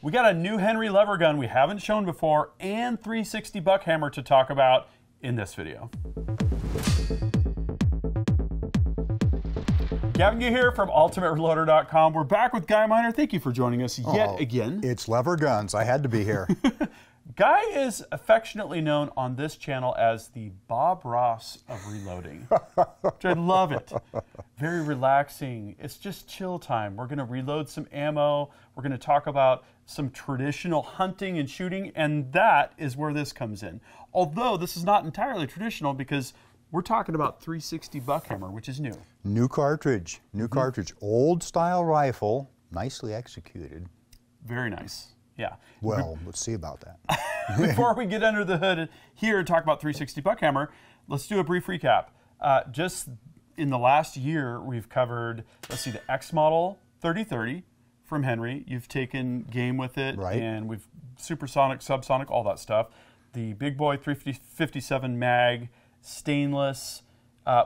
We got a new Henry lever gun we haven't shown before and 360 Buckhammer to talk about in this video. Gavin Gu here from UltimateReloader.com. We're back with Guy Miner. Thank you for joining us yet again. It's lever guns. I had to be here. Guy is affectionately known on this channel as the Bob Ross of reloading. Which I love it. Very relaxing. It's just chill time. We're going to reload some ammo. We're going to talk about some traditional hunting and shooting, and that is where this comes in. Although this is not entirely traditional because we're talking about 360 Buckhammer, which is new. New cartridge. New cartridge. Old style rifle. Nicely executed. Very nice. Yeah. Well, let's see about that. Before we get under the hood here and talk about 360 Buckhammer, let's do a brief recap. Just in the last year, we've covered, let's see, the X model 3030 from Henry. You've taken game with it, right? And we've supersonic, subsonic, all that stuff. The big boy 357 mag, stainless,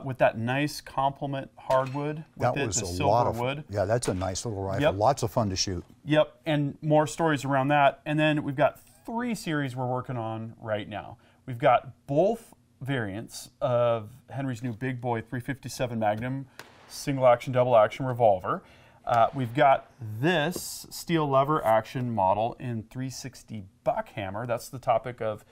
with that nice complement hardwood with that it, was the a silver lot of wood. Yeah, that's a nice little rifle. Yep. Lots of fun to shoot. Yep, and more stories around that. And then we've got 3 series we're working on right now. We've got both variants of Henry's new big boy 357 Magnum single action, double action revolver. We've got this steel lever action model in 360 Buckhammer. That's the topic of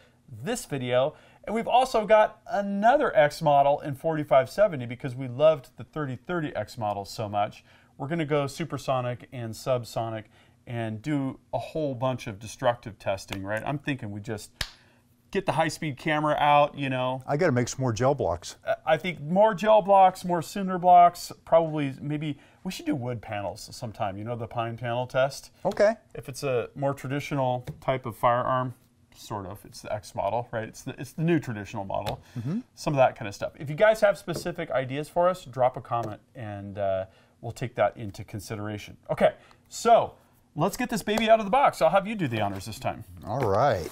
this video. And we've also got another X model in 4570 because we loved the 3030 X model so much. We're going to go supersonic and subsonic and do a whole bunch of destructive testing, right? I'm thinking we just get the high-speed camera out, you know. I got to make some more gel blocks. I think more gel blocks, more cinder blocks, probably maybe we should do wood panels sometime, you know, the pine panel test. Okay. If it's a more traditional type of firearm, sort of, it's the X model, right? It's the new traditional model. Some of that kind of stuff. If you guys have specific ideas for us, drop a comment and we'll take that into consideration. Okay, so let's get this baby out of the box. I'll have you do the honors this time. All right.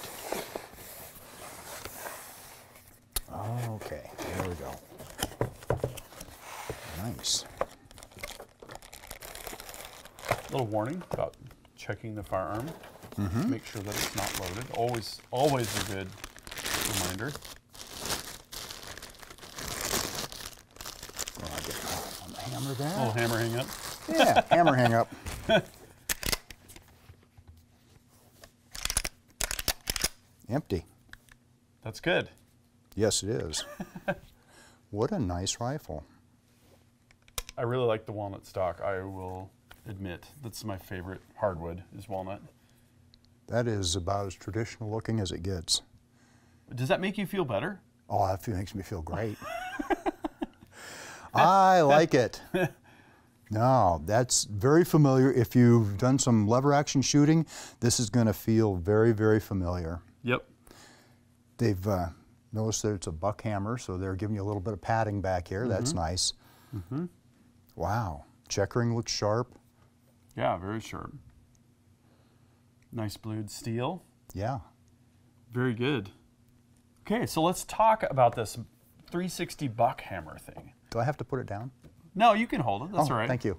Okay, there we go. Nice. A little warning about checking the firearm. Make sure that it's not loaded. Always a good reminder. Well, I get on the hammer there. A little hammer hang up. Yeah, hammer hang up. Empty. That's good. Yes, it is. What a nice rifle. I really like the walnut stock. I will admit that's my favorite hardwood is walnut. That is about as traditional looking as it gets. Does that make you feel better? Oh, that makes me feel great. I like it. No, that's very familiar. If you've done some lever action shooting, this is going to feel very, very familiar. Yep. They've noticed that it's a Buckhammer, so they're giving you a little bit of padding back here. That's nice. Wow. Checkering looks sharp. Yeah, very sharp. Nice blued steel. Yeah. Very good. Okay, so let's talk about this 360 Buckhammer thing. Do I have to put it down? No, you can hold it. That's all right. Thank you.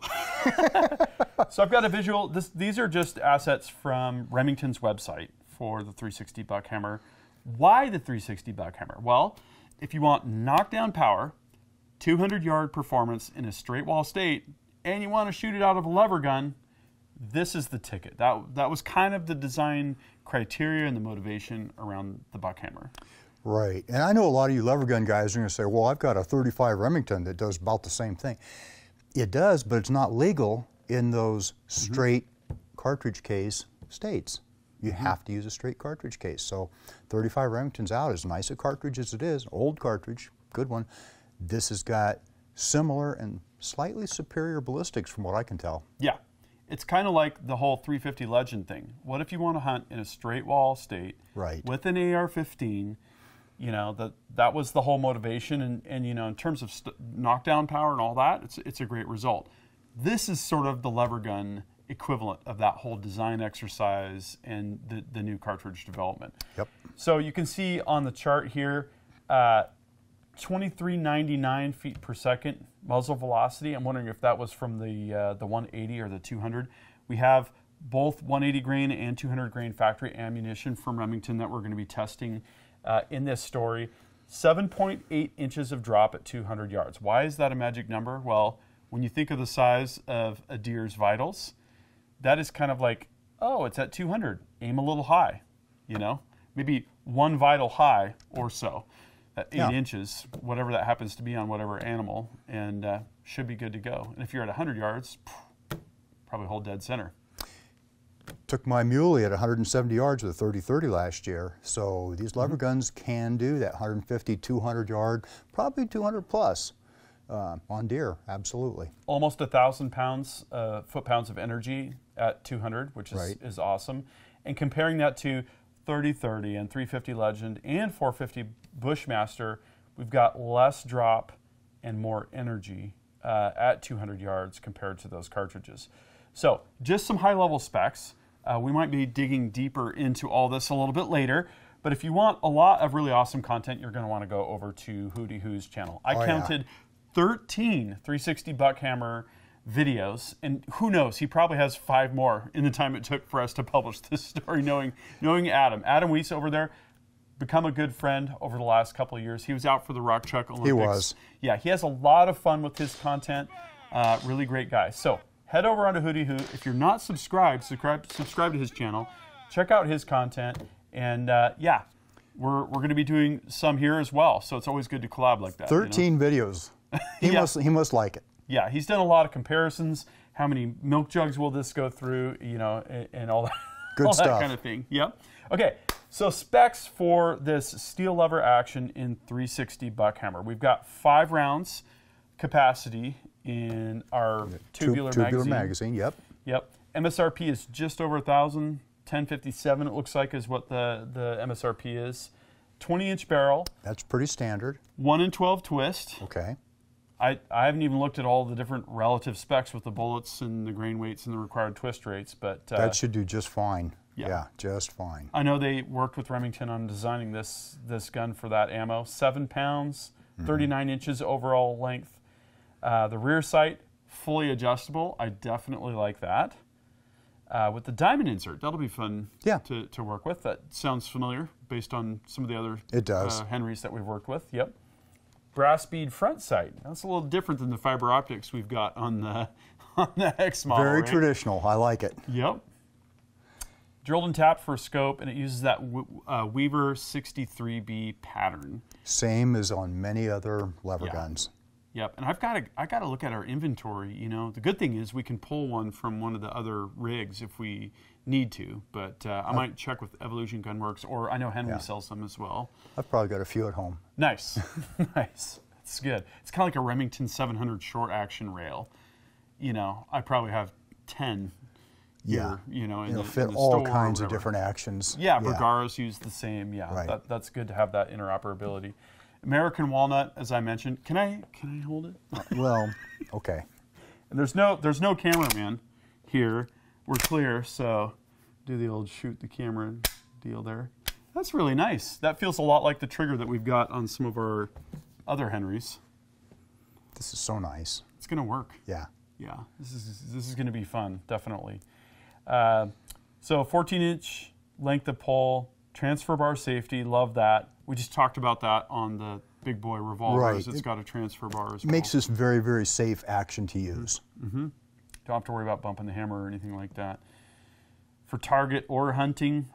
So I've got a visual. These are just assets from Remington's website for the 360 Buckhammer. Why the 360 Buckhammer? Well, if you want knockdown power, 200-yard performance in a straight wall state, and you want to shoot it out of a lever gun, this is the ticket. That was kind of the design criteria and the motivation around the Buckhammer. Right. And I know a lot of you lever gun guys are going to say, well, I've got a 35 Remington that does about the same thing. It does, but it's not legal in those straight cartridge case states. You have to use a straight cartridge case. So 35 Remington's out, as nice a cartridge as it is, old cartridge, good one. This has got similar and slightly superior ballistics from what I can tell. Yeah. It's kind of like the whole 350 Legend thing. What if you want to hunt in a straight wall state with an AR-15? You know, that was the whole motivation, and you know, in terms of knockdown power and all that, it's a great result. This is sort of the lever gun equivalent of that whole design exercise and the new cartridge development. Yep. So you can see on the chart here, 2399 feet per second muzzle velocity. I'm wondering if that was from the 180 or the 200. We have both 180 grain and 200 grain factory ammunition from Remington that we're going to be testing in this story. 7.8 inches of drop at 200 yards. Why is that a magic number? Well, when you think of the size of a deer's vitals, that is kind of like, oh, it's at 200. Aim a little high, you know? Maybe one vital high or so at 8 inches, whatever that happens to be on whatever animal, and should be good to go. And if you're at 100 yards, probably hold dead center. Took my muley at 170 yards with a 30-30 last year. So these lever guns can do that 150, 200 yard, probably 200 plus on deer, absolutely. Almost 1,000 pounds, foot-pounds of energy at 200, which is awesome. And comparing that to 30-30 and 350 Legend and 450 Bushmaster, we've got less drop and more energy at 200 yards compared to those cartridges. So just some high-level specs. We might be digging deeper into all this a little bit later, but if you want a lot of really awesome content, you're going to want to go over to Hootie Who's channel. I counted 13 360 Buckhammer videos, and who knows, he probably has 5 more in the time it took for us to publish this story, knowing Adam. Adam Weiss over there, become a good friend over the last couple of years. He was out for the Rock Chuck Olympics. He was. Yeah, he has a lot of fun with his content. Really great guy. So head over onto Hootie Who. If you're not subscribed to his channel. Check out his content. And yeah, we're going to be doing some here as well. So it's always good to collab like that. 13 videos. He must like it. Yeah, he's done a lot of comparisons. How many milk jugs will this go through? You know, and all that. Good stuff. That kind of thing. Yep. Okay. So specs for this steel lever action in 360 Buckhammer. We've got 5 rounds capacity in our tubular magazine. Yep. MSRP is just over 1,000. 1057 it looks like is what the MSRP is. 20-inch barrel. That's pretty standard. 1 in 12 twist. Okay. I haven't even looked at all the different relative specs with the bullets and the grain weights and the required twist rates, but that should do just fine. Yeah, just fine. I know they worked with Remington on designing this gun for that ammo. 7 pounds, 39 inches overall length. The rear sight, fully adjustable. I definitely like that. With the diamond insert, that'll be fun to work with. That sounds familiar based on some of the other Henrys that we've worked with. Yep. Brass bead front sight. That's a little different than the fiber optics we've got on the X model. Very traditional. I like it. Yep. Drilled and tapped for a scope, and it uses that Weaver 63B pattern. Same as on many other lever guns. Yep, and I got to look at our inventory. You know, the good thing is we can pull one from one of the other rigs if we need to. But I might check with Evolution Gunworks, or I know Henry sells them as well. I've probably got a few at home. Nice, nice. That's good. It's kind of like a Remington 700 short action rail. You know, I probably have 10. Yeah, you know, it'll fit all kinds of different actions. Yeah, Bergaros use the same. Yeah, that's good to have that interoperability. American walnut, as I mentioned. Can I hold it? Well, okay. And there's no cameraman here. We're clear, so do the old shoot the camera deal there. That's really nice. That feels a lot like the trigger that we've got on some of our other Henrys. This is so nice. It's gonna work. Yeah. Yeah. This is gonna be fun, definitely. So 14-inch length of pole, transfer bar safety. Love that. We just talked about that on the Big Boy Revolvers. It's got a transfer bar as well. Makes this very, very safe action to use. Don't have to worry about bumping the hammer or anything like that. For target or hunting,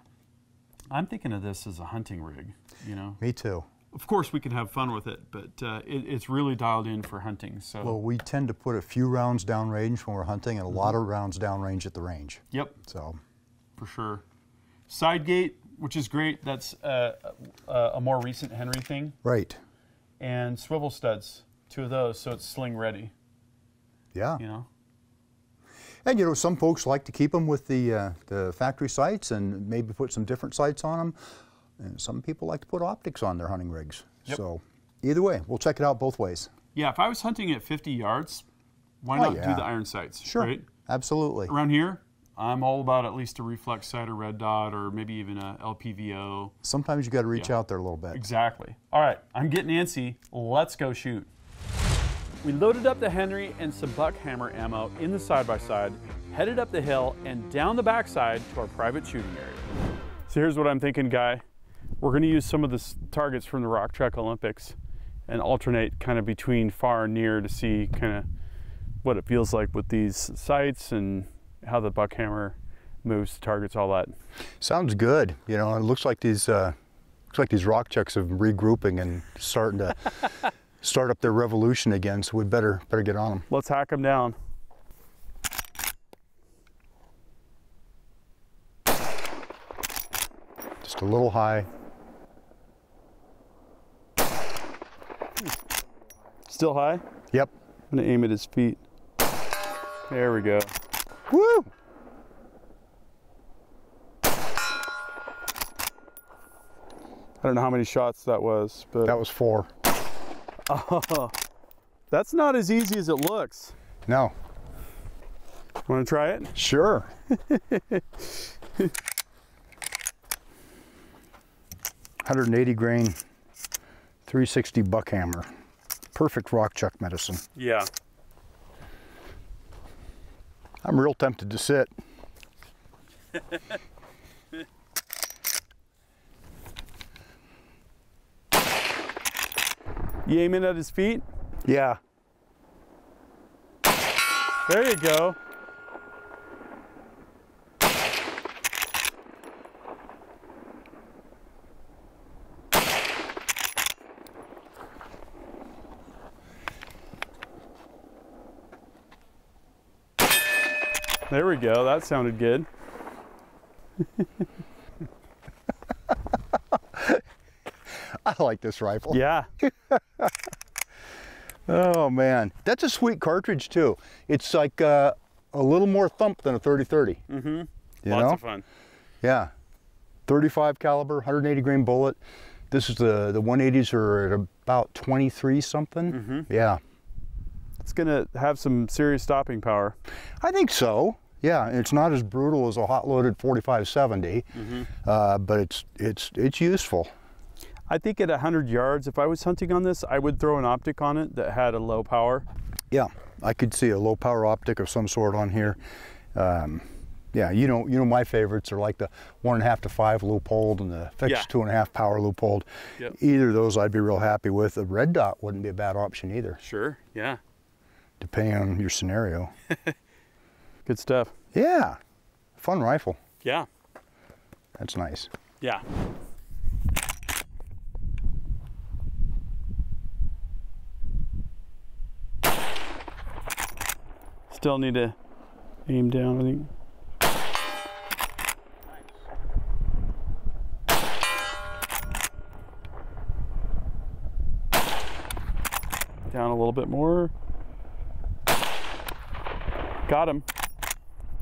I'm thinking of this as a hunting rig, you know. Me too. Of course, we can have fun with it, but it's really dialed in for hunting. So. Well, we tend to put a few rounds downrange when we're hunting and a lot of rounds downrange at the range. Yep. So. For sure. Side gate, which is great. That's a more recent Henry thing. Right. And swivel studs, 2 of those, so it's sling ready. Yeah. You know. And you know, some folks like to keep them with the factory sights and maybe put some different sights on them. And some people like to put optics on their hunting rigs. Yep. So either way, we'll check it out both ways. Yeah, if I was hunting at 50 yards, why not do the iron sights? Sure. Right? Absolutely. Around here, I'm all about at least a reflex sight or red dot or maybe even a LPVO. Sometimes you got to reach out there a little bit. Exactly. All right, I'm getting antsy. Let's go shoot. We loaded up the Henry and some Buckhammer ammo in the side-by-side, headed up the hill and down the backside to our private shooting area. So here's what I'm thinking, Guy. We're gonna use some of the targets from the Rock Trek Olympics and alternate kind of between far and near to see kind of what it feels like with these sights and how the Buckhammer moves, targets, all that. Sounds good. You know, it looks like these rock chucks are regrouping and starting to start up their revolution again. So we better get on them. Let's hack them down. Just a little high. Still high? Yep. I'm gonna aim at his feet. There we go. Woo! I don't know how many shots that was, but That was 4. oh, that's not as easy as it looks. No. Want to try it? Sure. 180 grain, 360 Buckhammer. Perfect rock chuck medicine. Yeah. I'm real tempted to sit. You aiming at his feet? Yeah. There you go. There we go. That sounded good. I like this rifle. Yeah. Oh man, that's a sweet cartridge too. It's like a little more thump than a 30-30. Mm-hmm. You Lots know? of fun. Yeah. 35 caliber, 180 grain bullet. This is the 180s are at about 23 something. Mm-hmm. Yeah. It's gonna have some serious stopping power. I think so. Yeah, it's not as brutal as a hot loaded 45-70, but it's useful. I think at 100 yards, if I was hunting on this, I would throw an optic on it that had a low power. Yeah, I could see a low power optic of some sort on here. Yeah, you know my favorites are like the 1.5 to 5 loophole and the fixed 2.5 power loophole. Yep. Either of those I'd be real happy with. A red dot wouldn't be a bad option either. Sure. Yeah. Depending on your scenario. Good stuff. Yeah, fun rifle. Yeah. That's nice. Yeah. Still need to aim down, I think. Down a little bit more. Got him.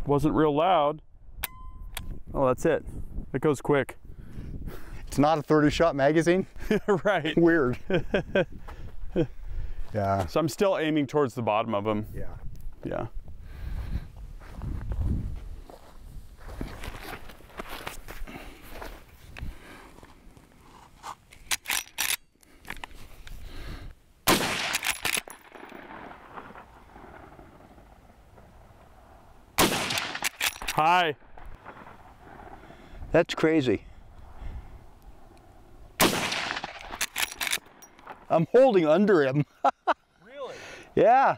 Wasn't real loud. Oh, that's it. It goes quick. It's not a 30-shot magazine? Right. Weird. Yeah. So I'm still aiming towards the bottom of him. Yeah. Yeah. Hi. That's crazy. I'm holding under him. Really? Yeah.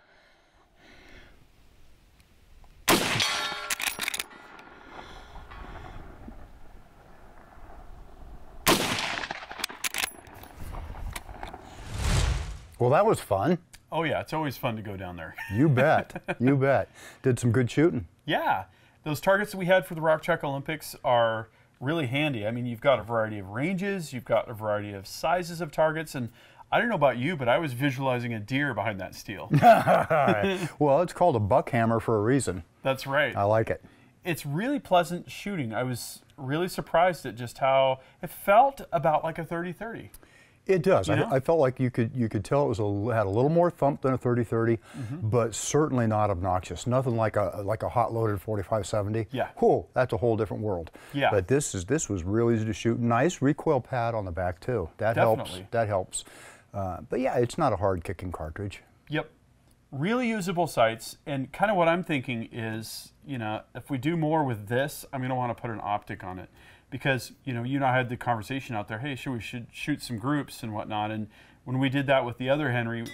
Well, that was fun. Oh yeah, it's always fun to go down there. You bet. You bet. Did some good shooting. Yeah. Those targets that we had for the Rock Trek Olympics are really handy. I mean, you've got a variety of ranges, you've got a variety of sizes of targets, and I don't know about you, but I was visualizing a deer behind that steel. Well, it's called a Buckhammer for a reason. That's right. I like it. It's really pleasant shooting. I was really surprised at just how it felt about like a 30-30. It does. You know? I felt like you could tell it was had a little more thump than a 30-30, but certainly not obnoxious. Nothing like a hot loaded 45-70. Yeah. Whew, that's a whole different world. Yeah. But this was real easy to shoot. Nice recoil pad on the back too. That Definitely. helps. That helps. But yeah, it's not a hard kicking cartridge. Yep. really usable sights, and kind of what I'm thinking is, if we do more with this, I'm going to want to put an optic on it. Because, you and I had the conversation out there, hey, we should shoot some groups and whatnot. And when we did that with the other Henry,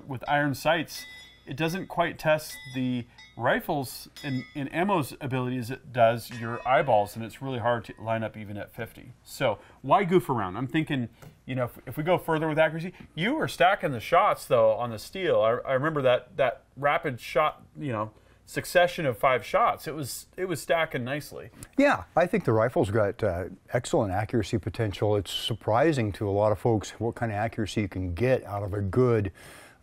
with iron sights, it doesn't quite test the rifles and ammo's ability as it does your eyeballs, and it's really hard to line up even at 50. So why goof around? I'm thinking, if we go further with accuracy, you were stacking the shots, though, on the steel. I remember that rapid shot, succession of 5 shots. It was stacking nicely. Yeah, I think the rifle's got excellent accuracy potential. It's surprising to a lot of folks what kind of accuracy you can get out of a good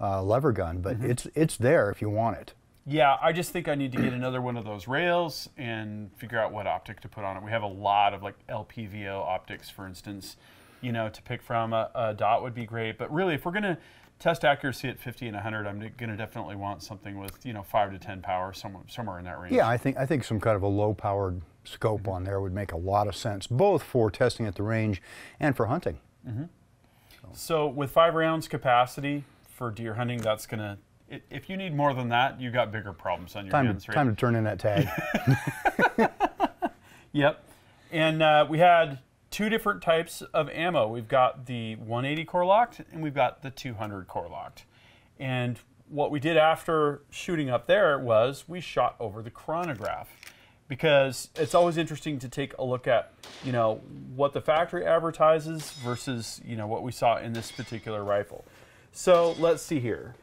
lever gun, but it's there if you want it. Yeah, I just think I need to get another one of those rails and figure out what optic to put on it. We have a lot of like LPVO optics, for instance, to pick from. A dot would be great, but really, if we're going to test accuracy at 50 and 100, I'm going to definitely want something with 5 to 10 power, somewhere in that range. Yeah, I think some kind of a low-powered scope on there would make a lot of sense, both for testing at the range and for hunting. So with 5 rounds capacity for deer hunting, that's going to, if you need more than that, you got bigger problems on your hands, right? Time to turn in that tag. Yep. And we had 2 different types of ammo. We've got the 180 Core-Lokt and we've got the 200 Core-Lokt. And what we did after shooting up there was we shot over the chronograph, because it's always interesting to take a look at, what the factory advertises versus, what we saw in this particular rifle. So let's see here.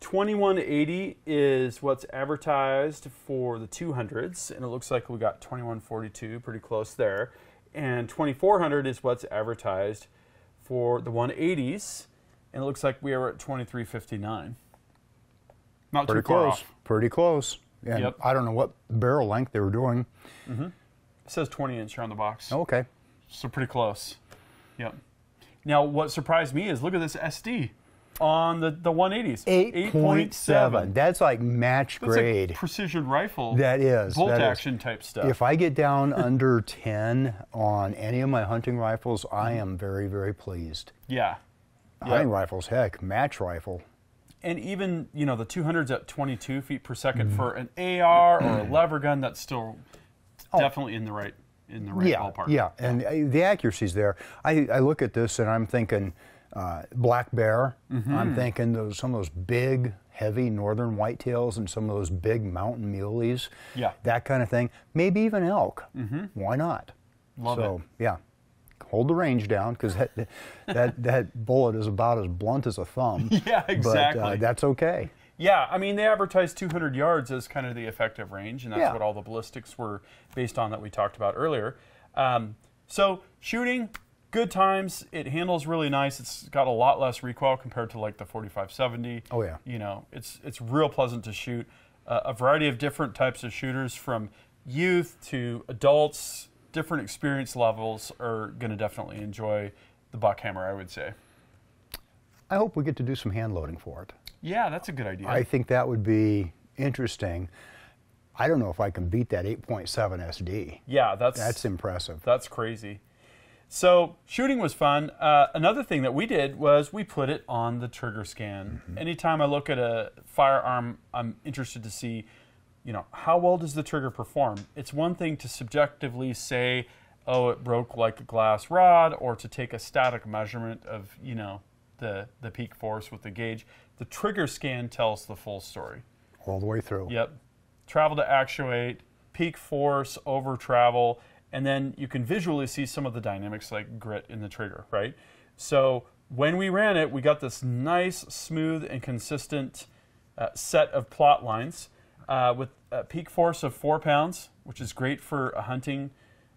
2180 is what's advertised for the 200s, and it looks like we got 2142, pretty close there. And 2400 is what's advertised for the 180s, and it looks like we are at 2359. Not pretty too far close. off. Pretty close. And Yep. I don't know what barrel length they were doing. It says 20-inch here on the box. Okay. So pretty close. Yep. Now, what surprised me is look at this SD on the 180s. 8.7. That's like match grade. That's like precision rifle. That is. Bolt that action is. type stuff. If I get down under 10 on any of my hunting rifles, I am very, very pleased. Yeah. Hunting rifles, heck, match rifle. And even, the 200s at 22 feet per second for an AR or a lever gun, that's still definitely in the right ballpark. Yeah, and the accuracy's there. I look at this and I'm thinking black bear. I'm thinking some of those big, heavy northern whitetails and some of those big mountain muleys. Yeah. That kind of thing. Maybe even elk. Why not? Love it. Yeah. Hold the range down, because that bullet is about as blunt as a thumb. Yeah, exactly. But that's okay. Yeah, I mean, they advertised 200 yards as kind of the effective range, and that's what all the ballistics were based on that we talked about earlier. So shooting, good times. It handles really nice. It's got a lot less recoil compared to like the 4570. Oh yeah. It's real pleasant to shoot. A variety of different types of shooters, from youth to adults. Different experience levels are going to definitely enjoy the Buckhammer, I would say. I hope we get to do some hand loading for it. Yeah, that's a good idea. I think that would be interesting. I don't know if I can beat that 8.7 SD. Yeah, that's impressive. That's crazy. So shooting was fun. Another thing that we did was we put it on the trigger scan. Anytime I look at a firearm, I'm interested to see, how well does the trigger perform? It's one thing to subjectively say, oh, it broke like a glass rod, or to take a static measurement of, the peak force with the gauge. The trigger scan tells the full story. All the way through. Yep. Travel to actuate, peak force, over travel, and then you can visually see some of the dynamics like grit in the trigger, right? So when we ran it, we got this nice, smooth, and consistent set of plot lines. With a peak force of 4 pounds, which is great for a hunting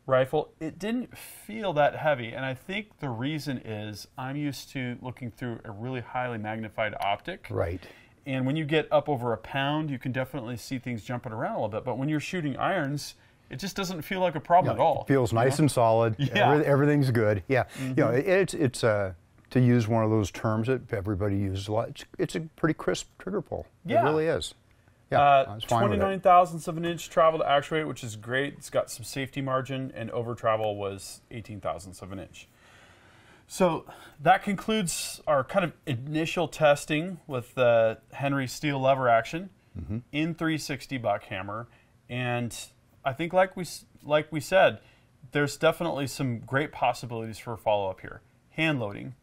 rifle. It didn't feel that heavy, and I think the reason is I'm used to looking through a really highly magnified optic. Right. And when you get up over a pound, you can definitely see things jumping around a little bit. But when you're shooting irons, it just doesn't feel like a problem at all. It feels nice and solid. Yeah. Everything's good. Yeah. It's to use one of those terms that everybody uses a lot. It's a pretty crisp trigger pull. Yeah. It really is. Yeah, I was fine with it. 29 thousandths of an inch travel to actuate, which is great. It's got some safety margin, and over travel was 18 thousandths of an inch. So that concludes our kind of initial testing with the Henry steel lever action in 360 Buckhammer. And I think like we said, there's definitely some great possibilities for follow-up here. Hand loading,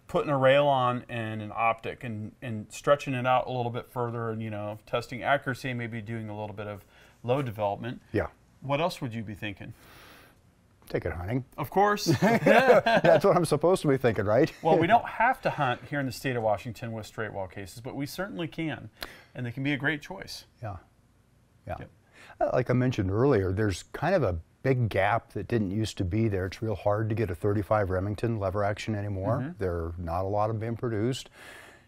putting a rail on and an optic and stretching it out a little bit further and, you know, testing accuracy, maybe doing a little bit of load development. Yeah. What else would you be thinking? Take it hunting. Of course. That's what I'm supposed to be thinking, right? Well, we don't have to hunt here in the state of Washington with straight wall cases, but we certainly can, and they can be a great choice. Yeah. Yeah. Yep. Like I mentioned earlier, there's kind of a big gap that didn't used to be there. It's real hard to get a 35 Remington lever action anymore. There are not a lot of them being produced,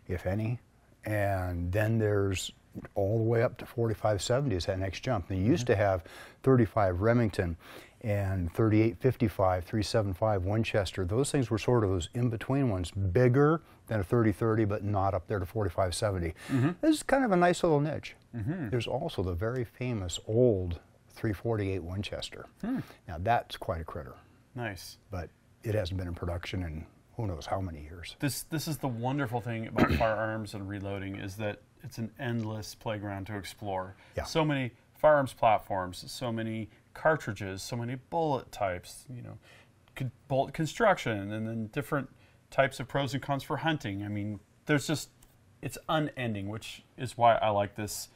if any. And then there's all the way up to 45-70 is that next jump. They used to have 35 Remington and 38-55, 375 Winchester. Those things were sort of those in-between ones, bigger than a 30-30, but not up there to 45-70. This is kind of a nice little niche. There's also the very famous old 348 Winchester. Now that's quite a critter. Nice. But it hasn't been in production in who knows how many years. This is the wonderful thing about firearms and reloading is that it's an endless playground to explore. Yeah. So many firearms platforms, so many cartridges, so many bullet types, you know, bullet construction, and then different types of pros and cons for hunting. I mean, there's just, it's unending, which is why I like this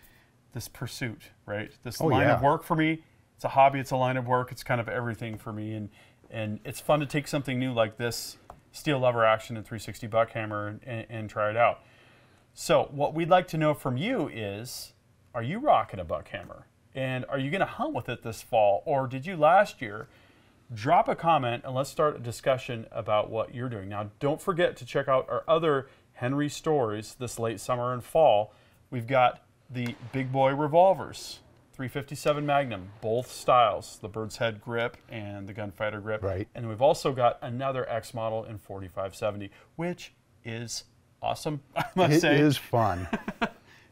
pursuit, right? This line of work for me. It's a hobby, it's a line of work, it's kind of everything for me, and it's fun to take something new like this steel lever action in 360 Buckhammer and try it out. So what we'd like to know from you is, are you rocking a Buckhammer? And are you going to hunt with it this fall? Or did you last year? Drop a comment and let's start a discussion about what you're doing. Now, don't forget to check out our other Henry stories this late summer and fall. We've got the Big Boy Revolvers, 357 Magnum, both styles, the bird's head grip and the gunfighter grip. Right. And we've also got another X model in 4570, which is awesome, I must say. It is fun.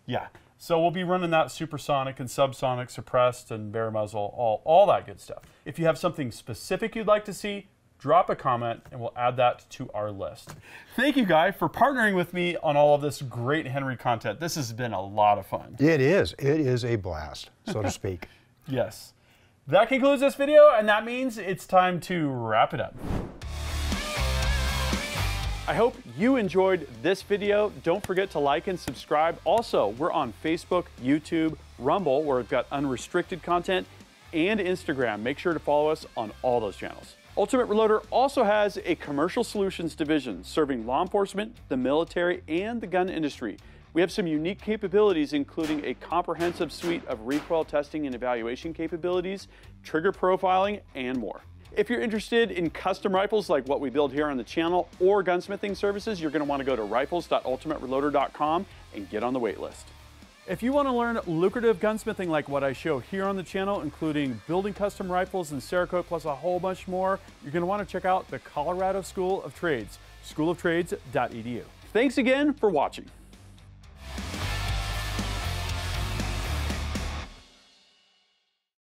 Yeah. So we'll be running that supersonic and subsonic, suppressed and bare muzzle, all that good stuff. If you have something specific you'd like to see, drop a comment and we'll add that to our list. Thank you, Guy, for partnering with me on all of this great Henry content. This has been a lot of fun. It is. It is a blast, so to speak. Yes. That concludes this video, and that means it's time to wrap it up. I hope you enjoyed this video. Don't forget to like and subscribe. Also, we're on Facebook, YouTube, Rumble, where we've got unrestricted content, and Instagram. Make sure to follow us on all those channels. Ultimate Reloader also has a commercial solutions division serving law enforcement, the military, and the gun industry. We have some unique capabilities, including a comprehensive suite of recoil testing and evaluation capabilities, trigger profiling, and more. If you're interested in custom rifles like what we build here on the channel or gunsmithing services, you're going to want to go to rifles.ultimatereloader.com and get on the wait list. If you want to learn lucrative gunsmithing like what I show here on the channel, including building custom rifles and Cerakote plus a whole bunch more, you're going to want to check out the Colorado School of Trades, schooloftrades.edu. Thanks again for watching.